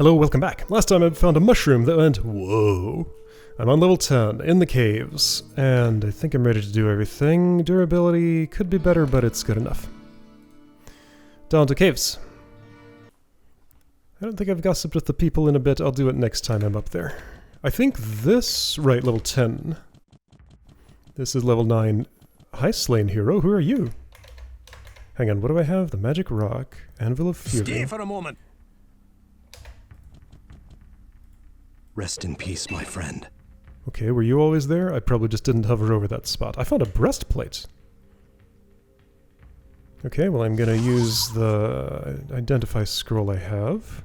Hello, welcome back. Last time I found a mushroom that went, whoa. I'm on level 10, in the caves, and I think I'm ready to do everything. Durability could be better, but it's good enough. Down to caves. I don't think I've gossiped with the people in a bit. I'll do it next time I'm up there. I think this... right, level 10. This is level 9. Hi, Slain Hero. Who are you? Hang on, what do I have? The Magic Rock, Anvil of Fury. Stay for a moment. Rest in peace, my friend. Okay, were you always there? I probably just didn't hover over that spot. I found a breastplate. Okay, well I'm gonna use the identify scroll I have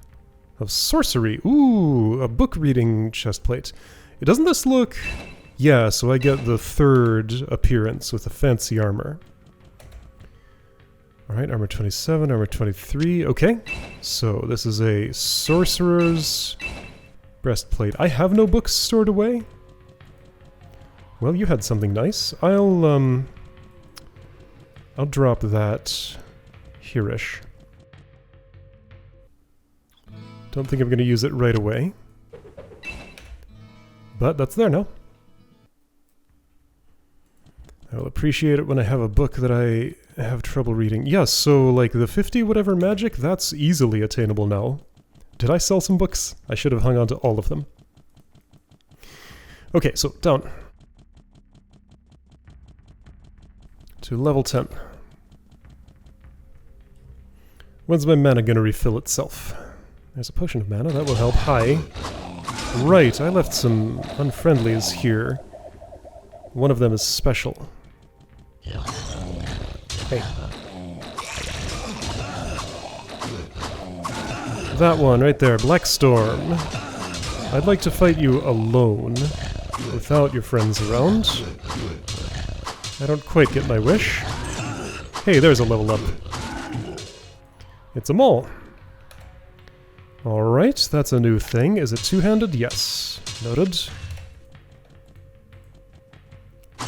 of sorcery. Ooh, a book reading chestplate. Doesn't this look... yeah, so I get the third appearance with the fancy armor. Alright, armor 27, armor 23. Okay, so this is a sorcerer's breastplate. I have no books stored away. Well, you had something nice. I'll drop that here-ish. Don't think I'm going to use it right away. But that's there now. I will appreciate it when I have a book that I have trouble reading. Yes, so like the 50 whatever magic, that's easily attainable now. Did I sell some books? I should have hung on to all of them. Okay, so down. To level 10. When's my mana gonna refill itself? There's a potion of mana, that will help. Hi. Right, I left some unfriendlies here. One of them is special. Hey. That one right there, Black Storm. I'd like to fight you alone, without your friends around. I don't quite get my wish. Hey, there's a level up. It's a mole. Alright, that's a new thing. Is it two-handed? Yes. Noted.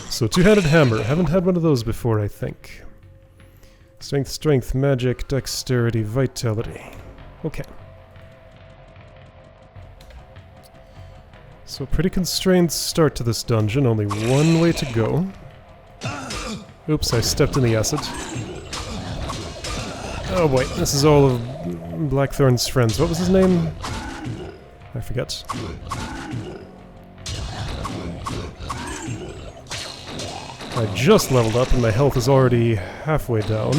So, two-handed hammer. Haven't had one of those before, I think. Strength, strength, magic, dexterity, vitality. Okay. So, pretty constrained start to this dungeon. Only one way to go. Oops, I stepped in the acid. Oh boy, this is all of Blackthorn's friends. What was his name? I forget. I just leveled up and my health is already halfway down.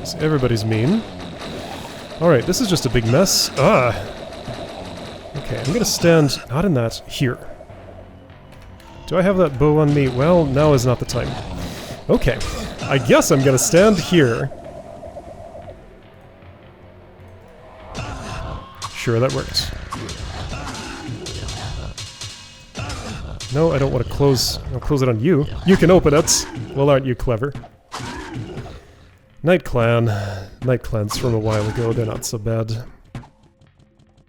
So everybody's mean. Alright, this is just a big mess. Ah! Okay, I'm gonna stand not in that, here. Do I have that bow on me? Well, now is not the time. Okay, I guess I'm gonna stand here. Sure, that works. No, I don't want to close... I'll close it on you. You can open it! Well, aren't you clever? Night Clan. Night Clans from a while ago, they're not so bad.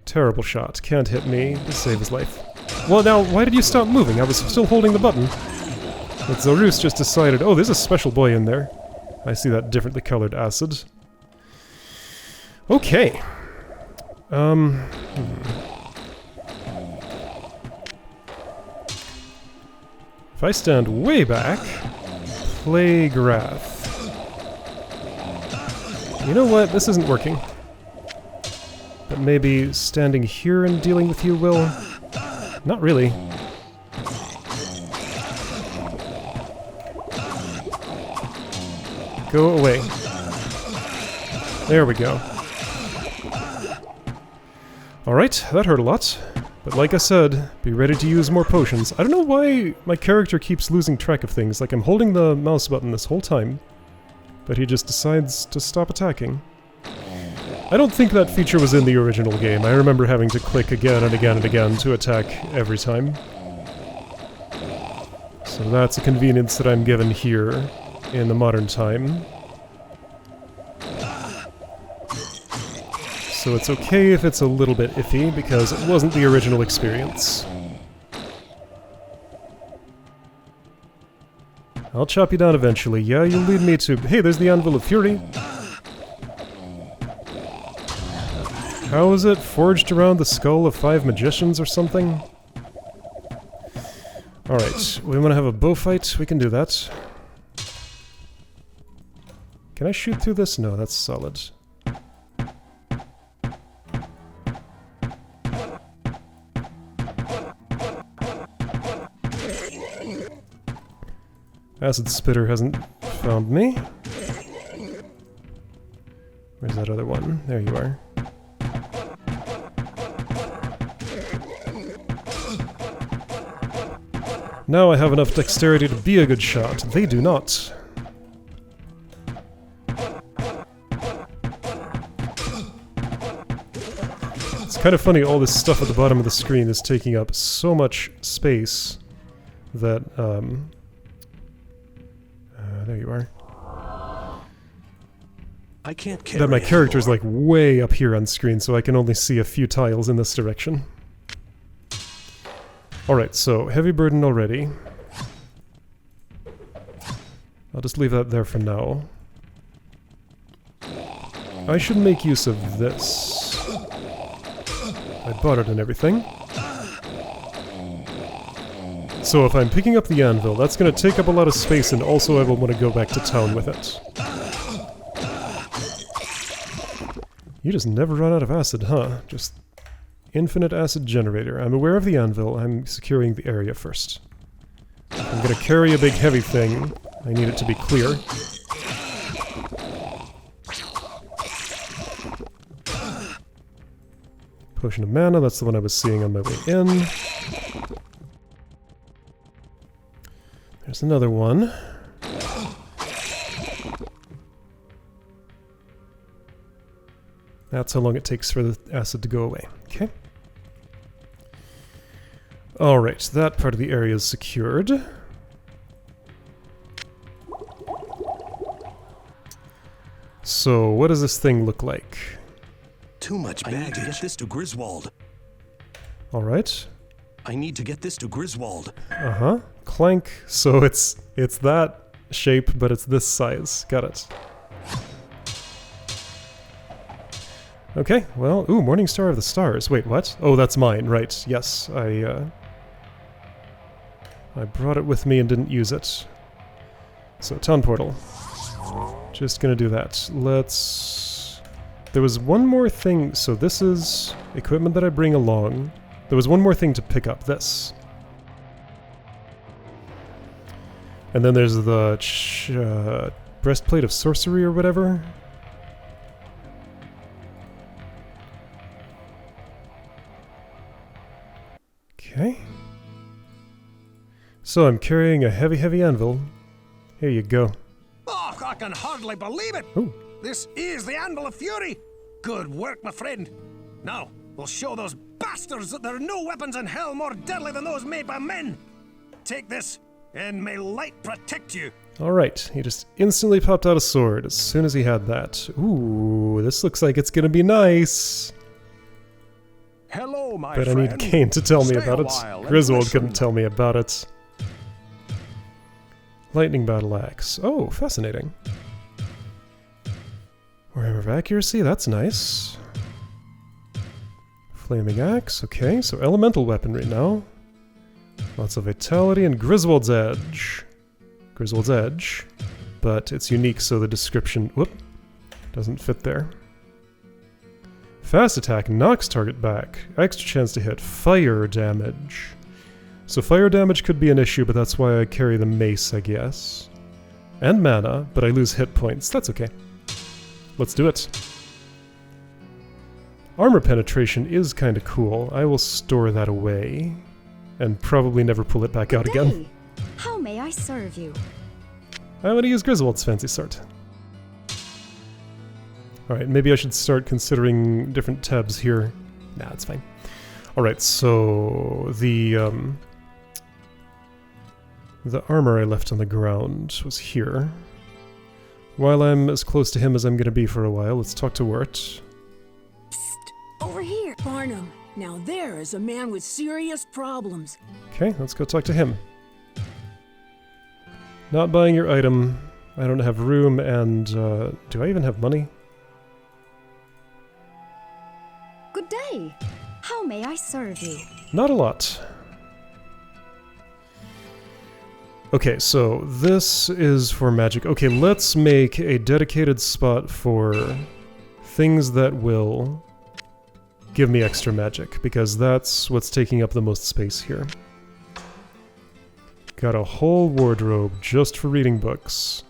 Terrible shot. Can't hit me to save his life. Well, now, why did you stop moving? I was still holding the button. But Zorus just decided... oh, there's a special boy in there. I see that differently colored acid. Okay. If I stand way back... Plague Wrath. You know what? This isn't working. But maybe standing here and dealing with you will... Not really. Go away. There we go. Alright, that hurt a lot. But like I said, be ready to use more potions. I don't know why my character keeps losing track of things. Like I'm holding the mouse button this whole time, but he just decides to stop attacking. I don't think that feature was in the original game. I remember having to click again and again and again to attack every time. So that's a convenience that I'm given here in the modern time. So it's okay if it's a little bit iffy, because it wasn't the original experience. I'll chop you down eventually. Yeah, you'll lead me to... hey, there's the Anvil of Fury! How is it? Forged around the skull of 5 magicians or something? Alright, we want to have a bow fight. We can do that. Can I shoot through this? No, that's solid. Acid Spitter hasn't found me. Where's that other one? There you are. Now I have enough dexterity to be a good shot. They do not. It's kind of funny, all this stuff at the bottom of the screen is taking up so much space that, there you are. I can't carry That my character's anymore. like way up here on screen, so I can only see a few tiles in this direction. Alright, so heavy burden already. I'll just leave that there for now. I should make use of this. I bought it and everything. So if I'm picking up the anvil, that's going to take up a lot of space, and also I will want to go back to town with it. You just never run out of acid, huh? Just infinite acid generator. I'm aware of the anvil. I'm securing the area first. I'm going to carry a big heavy thing. I need it to be clear. Potion of mana, that's the one I was seeing on my way in. There's another one. That's how long it takes for the acid to go away. Okay. Alright, that part of the area is secured. So, what does this thing look like? Too much baggage. I need to get this to Griswold. Alright. I need to get this to Griswold. Uh-huh. Clank. So it's that shape, but it's this size. Got it. Okay, well, ooh, Morning Star of the Stars. Wait, what? Oh, that's mine, right. Yes, I brought it with me and didn't use it. So, Town Portal. Just gonna do that. Let's... There was one more thing, so this is equipment that I bring along. There was one more thing to pick up, this. And then there's the breastplate of sorcery or whatever. Okay. So I'm carrying a heavy anvil. Here you go. Oh, I can hardly believe it! Ooh. This is the Anvil of Fury! Good work, my friend. Now, we'll show those bastards that there are no weapons in hell more deadly than those made by men! Take this, and may light protect you! Alright, he just instantly popped out a sword as soon as he had that. Ooh, this looks like it's gonna be nice. Hello, my But I friend. need Kane to tell me Stay about a it. while and Griswold listen. couldn't tell me about it. Lightning Battle Axe. Oh, fascinating. Warhammer of Accuracy, that's nice. Flaming Axe, okay, so elemental weaponry now. Lots of Vitality and Griswold's Edge. Griswold's Edge. But it's unique, so the description, whoop, doesn't fit there. Fast attack knocks target back. Extra chance to hit. Fire damage. So fire damage could be an issue, but that's why I carry the mace, I guess. And mana, but I lose hit points. That's okay. Let's do it. Armor penetration is kind of cool. I will store that away. And probably never pull it back out again. Hey, how may I serve you? I'm gonna use Griswold's fancy sword. Alright, maybe I should start considering different tabs here. Nah, it's fine. Alright, so the armor I left on the ground was here. While I'm as close to him as I'm gonna be for a while, let's talk to Wirt. Over here. Barnum, now there is a man with serious problems. Okay, let's go talk to him. Not buying your item. I don't have room, and do I even have money? Good day. How may I serve you? Not a lot. Okay, so this is for magic. Okay, let's make a dedicated spot for things that will give me extra magic, because that's what's taking up the most space here. Got a whole wardrobe just for reading books.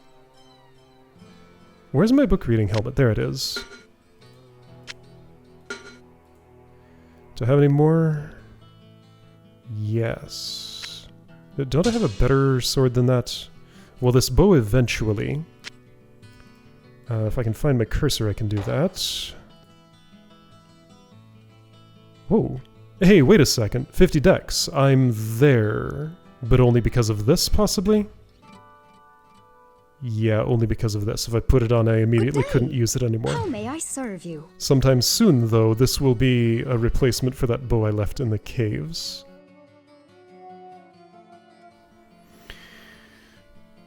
Where's my book reading helmet? There it is. Do I have any more? Yes. Don't I have a better sword than that? Well, this bow eventually. If I can find my cursor, I can do that. Whoa. Hey, wait a second. 50 dex. I'm there. But only because of this, possibly? Yeah, only because of this. If I put it on, I immediately couldn't use it anymore. How may I serve you? Sometime soon, though, this will be a replacement for that bow I left in the caves.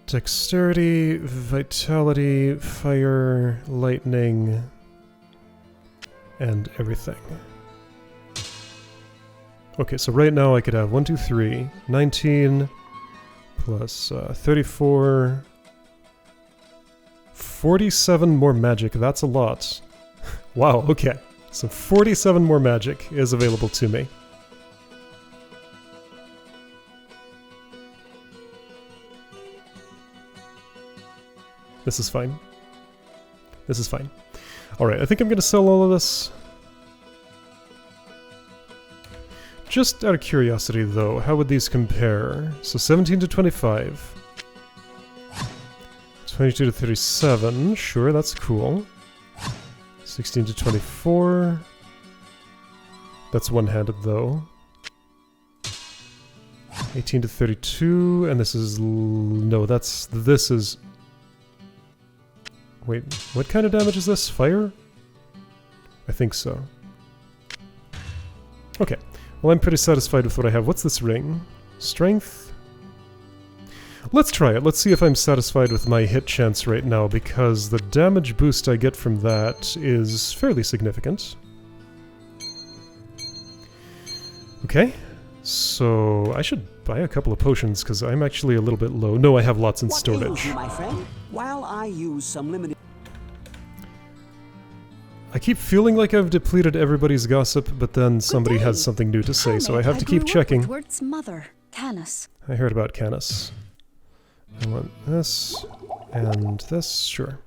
Dexterity, vitality, fire, lightning, and everything. Okay, so right now I could have 1, 2, 3, 19, plus 34, 47 more magic. That's a lot. Wow, okay. So 47 more magic is available to me. This is fine. This is fine. Alright, I think I'm going to sell all of this. Just out of curiosity, though, how would these compare? So 17 to 25. 22 to 37. Sure, that's cool. 16 to 24. That's one-handed, though. 18 to 32, and this is... no, that's... this is... wait, what kind of damage is this? Fire? I think so. Okay. Well, I'm pretty satisfied with what I have. What's this ring? Strength? Let's try it. Let's see if I'm satisfied with my hit chance right now, because the damage boost I get from that is fairly significant. Okay. So I should buy a couple of potions, because I'm actually a little bit low. No, I have lots in storage. What ails you, my friend? While I use some limited... I keep feeling like I've depleted everybody's gossip, but then somebody has something new to say, so I have to keep checking. Edward's mother, Canis. I heard about Canis. I want this, and this, sure.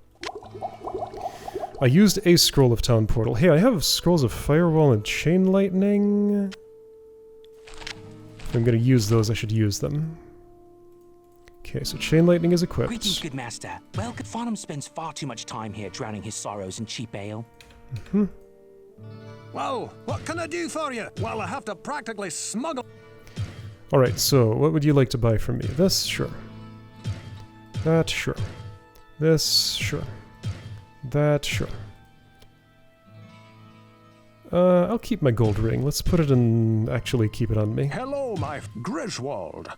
I used a scroll of Town Portal. Hey, I have scrolls of Firewall and Chain Lightning. If I'm gonna use those, I should use them. Okay, so Chain Lightning is equipped. Greetings, good master. Well, Farnham spends far too much time here drowning his sorrows in cheap ale. Well, what can I do for you? Well, I have to practically smuggle... Alright, so what would you like to buy from me? This? Sure. That? Sure. This? Sure. That? Sure. I'll keep my gold ring. Let's put it in... actually keep it on me. Hello, my Griswold.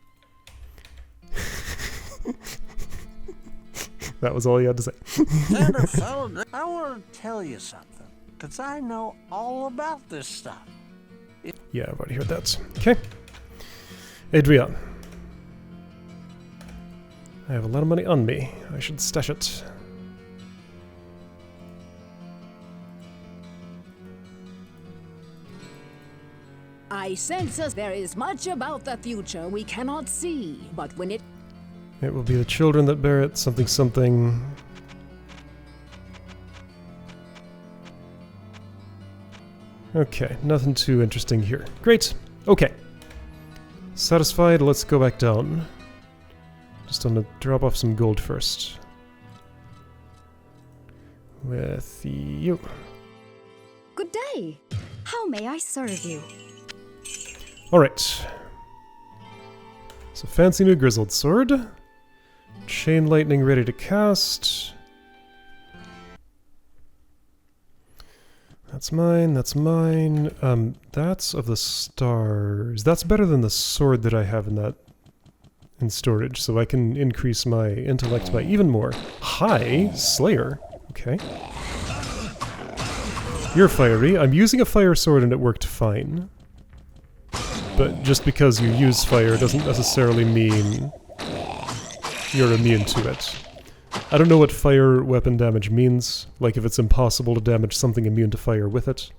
That was all you had to say. Tender fella, I want to tell you something, because I know all about this stuff. Yeah, I've already heard that. Okay. Adria. I have a lot of money on me. I should stash it. I sense us there is much about the future we cannot see, but when it... It will be the children that bear it, something something. Okay, nothing too interesting here. Great. Okay. Satisfied, let's go back down. Just want to drop off some gold first. With you. Good day. How may I serve you? Alright. So fancy new grizzled sword. Chain lightning ready to cast. That's mine, that's mine. That's of the stars. That's better than the sword that I have in storage, so I can increase my intellect by even more. Hi, Slayer. Okay. You're fiery. I'm using a fire sword and it worked fine. But just because you use fire doesn't necessarily mean you're immune to it. I don't know what fire weapon damage means, like if it's impossible to damage something immune to fire with it.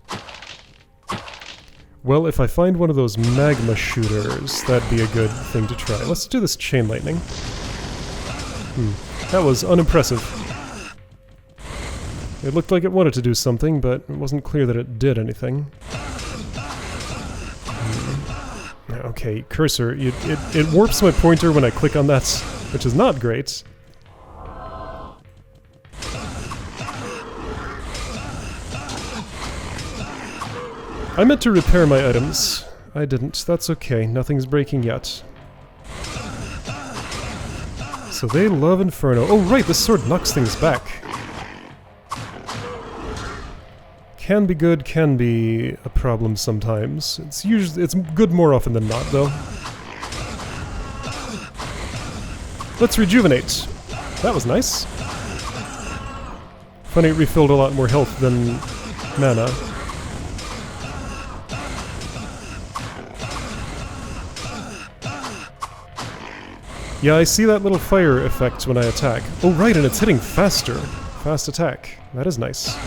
Well, if I find one of those magma shooters, that'd be a good thing to try. Let's do this chain lightning. That was unimpressive. It looked like it wanted to do something, but it wasn't clear that it did anything. Okay, cursor. It warps my pointer when I click on that, which is not great. I meant to repair my items. I didn't. That's okay. Nothing's breaking yet. So they love Inferno. Oh right, this sword knocks things back. Can be good, can be a problem sometimes. It's good more often than not, though. Let's rejuvenate. That was nice. Funny, it refilled a lot more health than mana. Yeah, I see that little fire effect when I attack. Oh right, and it's hitting faster. Fast attack. That is nice.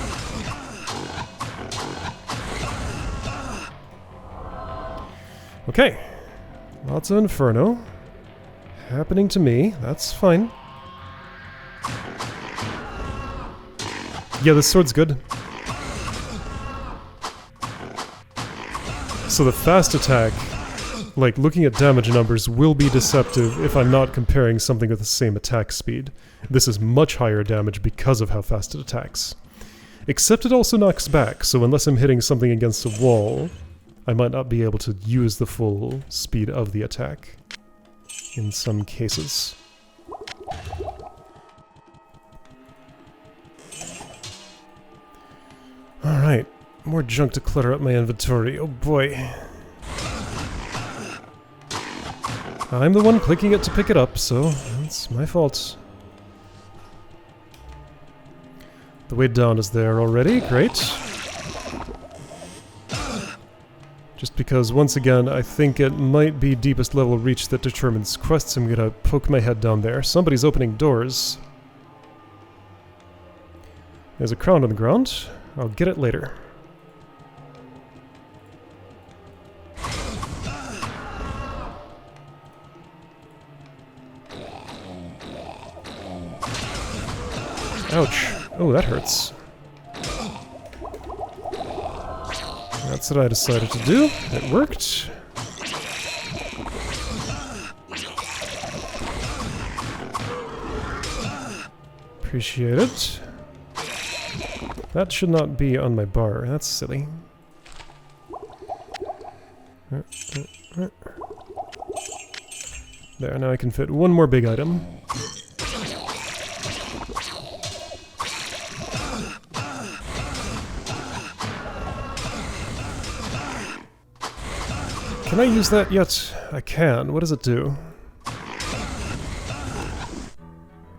Okay. Lots of Inferno. Happening to me. That's fine. Yeah, this sword's good. So the fast attack, like looking at damage numbers, will be deceptive if I'm not comparing something with the same attack speed. This is much higher damage because of how fast it attacks. Except it also knocks back, so unless I'm hitting something against a wall, I might not be able to use the full speed of the attack in some cases. Alright, more junk to clutter up my inventory. Oh boy. I'm the one clicking it to pick it up, so that's my fault. The way down is there already, great. Just because, once again, I think it might be deepest level reach that determines quests. I'm gonna poke my head down there. Somebody's opening doors. There's a crown on the ground. I'll get it later. Ouch. Oh, that hurts. That's what I decided to do. It worked. Appreciate it. That should not be on my bar. That's silly. There, now I can fit one more big item. Can I use that yet? I can. What does it do?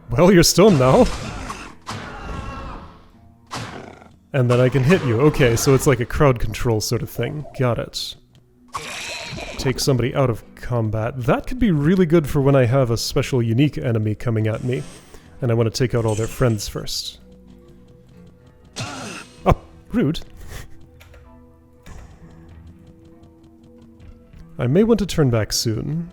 Well, you're stunned now. And then I can hit you. Okay, so it's like a crowd control sort of thing. Got it. Take somebody out of combat. That could be really good for when I have a special unique enemy coming at me, and I want to take out all their friends first. Oh, rude. I may want to turn back soon.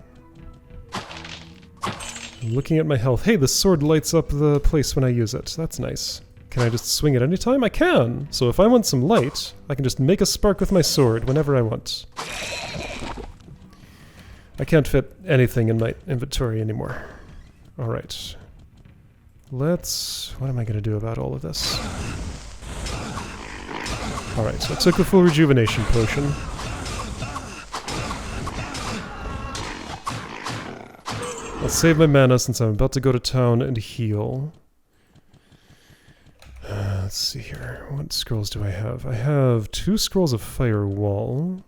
I'm looking at my health. Hey, the sword lights up the place when I use it. That's nice. Can I just swing it anytime? I can! So if I want some light, I can just make a spark with my sword whenever I want. I can't fit anything in my inventory anymore. Alright. What am I going to do about all of this? Alright, so I took a full rejuvenation potion. I'll save my mana since I'm about to go to town and heal. Let's see here. What scrolls do I have? I have 2 scrolls of firewall,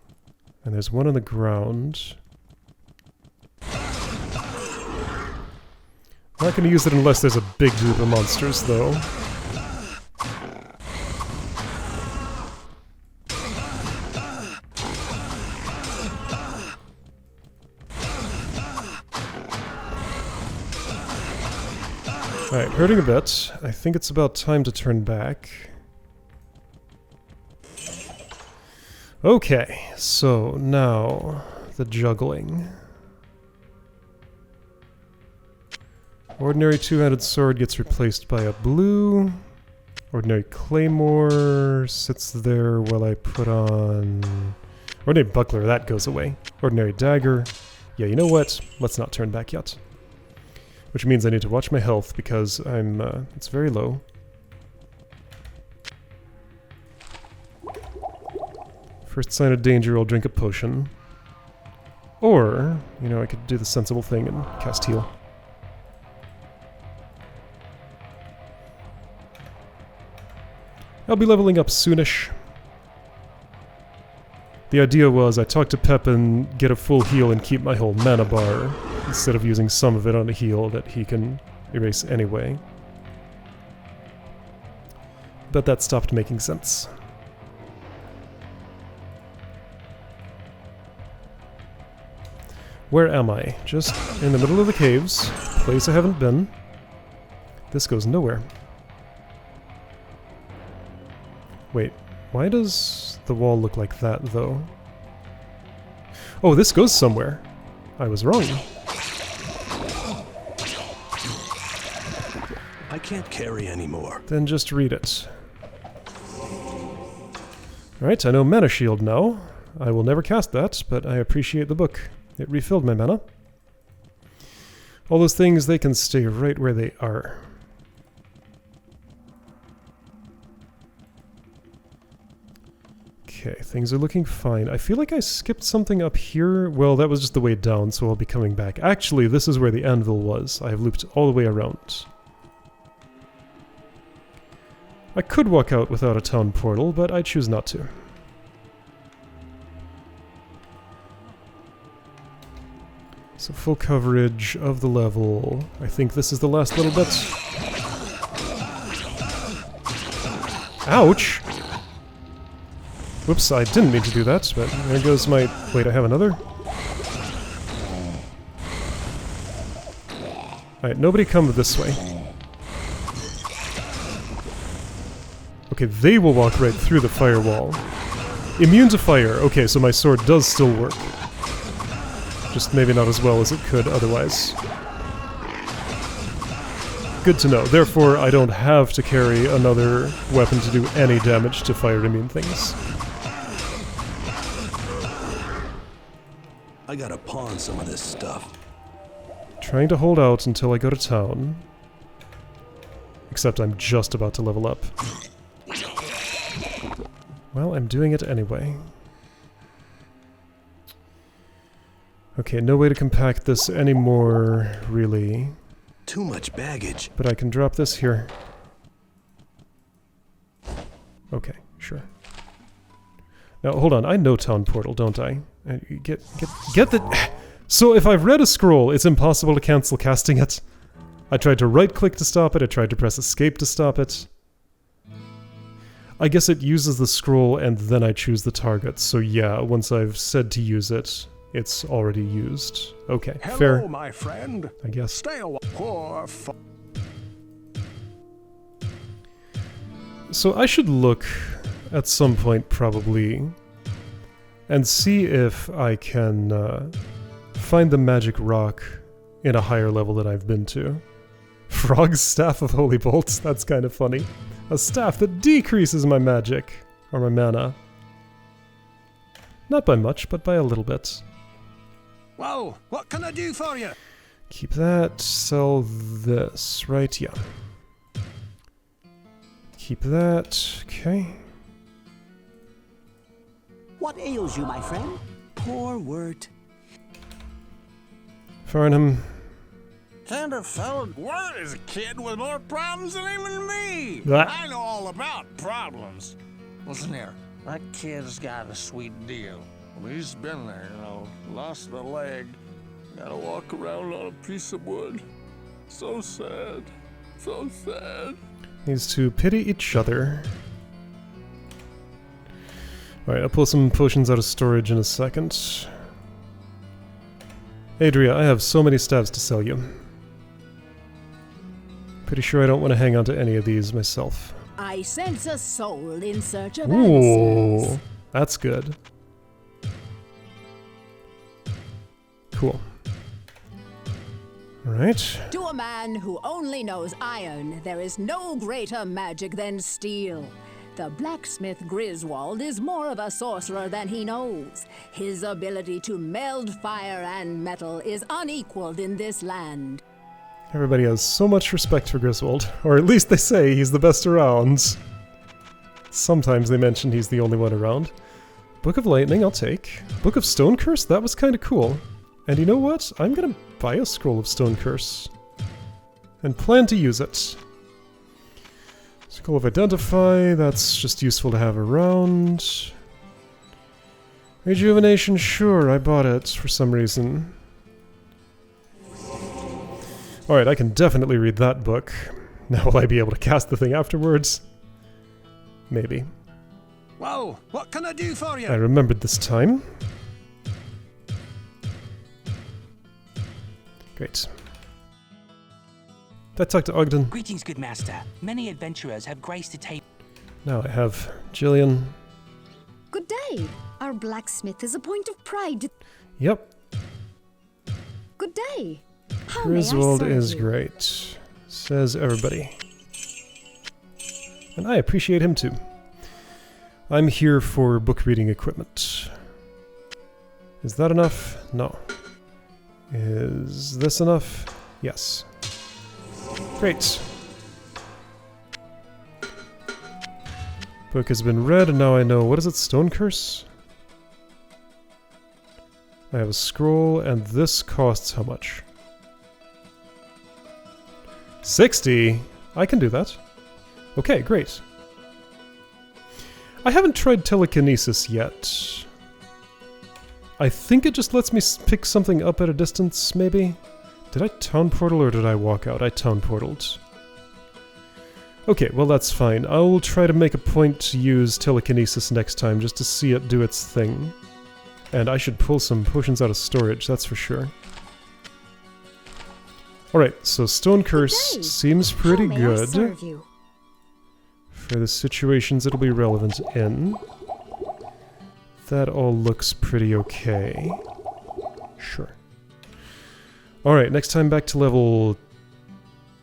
and there's one on the ground. I'm not going to use it unless there's a big group of monsters, though. Alright, hurting a bit. I think it's about time to turn back. Okay, so now the juggling. Ordinary two-handed sword gets replaced by a blue. Ordinary claymore sits there while I put on... Ordinary buckler, that goes away. Ordinary dagger. Yeah, you know what? Let's not turn back yet. Which means I need to watch my health because I'm... it's very low. First sign of danger, I'll drink a potion. Or, you know, I could do the sensible thing and cast heal. I'll be leveling up soonish. The idea was I talk to Pep and get a full heal and keep my whole mana bar, instead of using some of it on a heal that he can erase anyway. But that stopped making sense. Where am I? Just in the middle of the caves, place I haven't been. This goes nowhere. Wait, why does the wall look like that, though? Oh, this goes somewhere. I was wrong. I can't carry anymore. Then just read it. Alright, I know Mana Shield now. I will never cast that, but I appreciate the book. It refilled my mana. All those things, they can stay right where they are. Okay, things are looking fine. I feel like I skipped something up here. Well, that was just the way down, so I'll be coming back. Actually, this is where the anvil was. I have looped all the way around. I could walk out without a town portal, but I choose not to. So full coverage of the level. I think this is the last little bit. Ouch! Whoops, I didn't mean to do that, but there goes my... Wait, I have another? Alright, nobody come this way. Okay, they will walk right through the firewall. Immune to fire. Okay, so my sword does still work. Just maybe not as well as it could otherwise. Good to know. Therefore, I don't have to carry another weapon to do any damage to fire immune things. I gotta pawn some of this stuff. Trying to hold out until I go to town. Except I'm just about to level up. Well, I'm doing it anyway. Okay, no way to compact this anymore, really. Too much baggage. But I can drop this here. Okay, sure. Now, hold on, I know Town Portal, don't I? Get the... So if I've read a scroll, it's impossible to cancel casting it. I tried to right-click to stop it, I tried to press escape to stop it. I guess it uses the scroll and then I choose the target, so yeah, once I've said to use it, it's already used. Okay, Hello, fair. my friend. I guess. Stay a while. Poor So I should look at some point, probably, and see if I can find the magic rock in a higher level that I've been to. Frog's Staff of Holy Bolts, that's kind of funny. A staff that decreases my magic, or my mana. Not by much, but by a little bit. Well, what can I do for you? Keep that, sell this, right? Yeah. Keep that, okay. What ails you, my friend? Poor Wirt. Farnham. Kind of fella. Wirt is a kid with more problems than even me. Ah. I know all about problems. Listen here, that kid's got a sweet deal. He's been there, you know, lost a leg. Gotta walk around on a piece of wood. So sad. So sad. Needs to pity each other. Alright, I'll pull some potions out of storage in a second. Adria, I have so many staves to sell you. Pretty sure I don't want to hang on to any of these myself. I sense a soul in search of Ooh, answers. that's good. Cool. Alright. To a man who only knows iron, there is no greater magic than steel. The blacksmith Griswold is more of a sorcerer than he knows. His ability to meld fire and metal is unequaled in this land. Everybody has so much respect for Griswold, or at least they say he's the best around. Sometimes they mention he's the only one around. Book of Lightning, I'll take. Book of Stone Curse, that was kind of cool. And you know what? I'm gonna buy a Scroll of Stone Curse. And plan to use it. Scroll of Identify, that's just useful to have around. Rejuvenation, sure, I bought it for some reason. Alright, I can definitely read that book. Now will I be able to cast the thing afterwards? Maybe. Whoa, what can I do for you? I remembered this time. Great. Did I talk to Ogden? Greetings, good master. Many adventurers have graced a table. Now I have Jillian. Good day. Our blacksmith is a point of pride. Yep. Good day. How Griswold may I serve is you? great, says everybody. And I appreciate him too. I'm here for book reading equipment. Is that enough? No. Is this enough? Yes. Great. Book has been read and now I know. What is it? Stone Curse? I have a scroll and this costs how much? 60? I can do that. Okay, great. I haven't tried telekinesis yet. I think it just lets me pick something up at a distance, maybe? Did I town portal or did I walk out? I town portaled. Okay, well that's fine. I'll try to make a point to use telekinesis next time just to see it do its thing. And I should pull some potions out of storage, that's for sure. Alright, so Stone Curse day. seems pretty How may I good. serve you? For the situations it'll be relevant in. That all looks pretty okay. Sure. Alright, next time back to level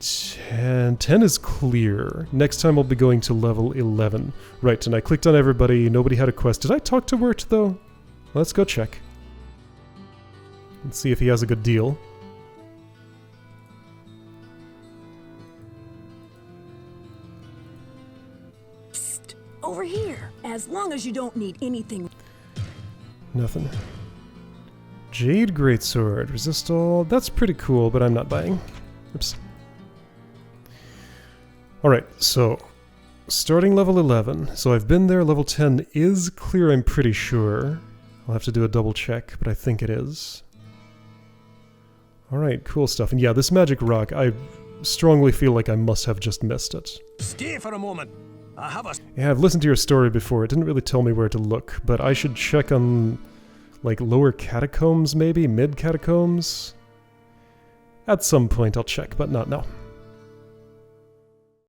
10. 10 is clear. Next time I'll be going to level 11. Right, and I clicked on everybody. Nobody had a quest. Did I talk to Wirt, though? Let's go check. Let's see if he has a good deal. Psst, over here. As long as you don't need anything. Nothing. Jade Greatsword. Resist all. That's pretty cool, but I'm not buying. Oops. Alright, so starting level 11. So I've been there. Level 10 is clear, I'm pretty sure. I'll have to do a double check, but I think it is. Alright, cool stuff. And yeah, this magic rock, I strongly feel like I must have just missed it. Stay for a moment. I have a... Yeah, I've listened to your story before. It didn't really tell me where to look, but I should check on, like, lower catacombs maybe? Mid catacombs? At some point I'll check, but not now.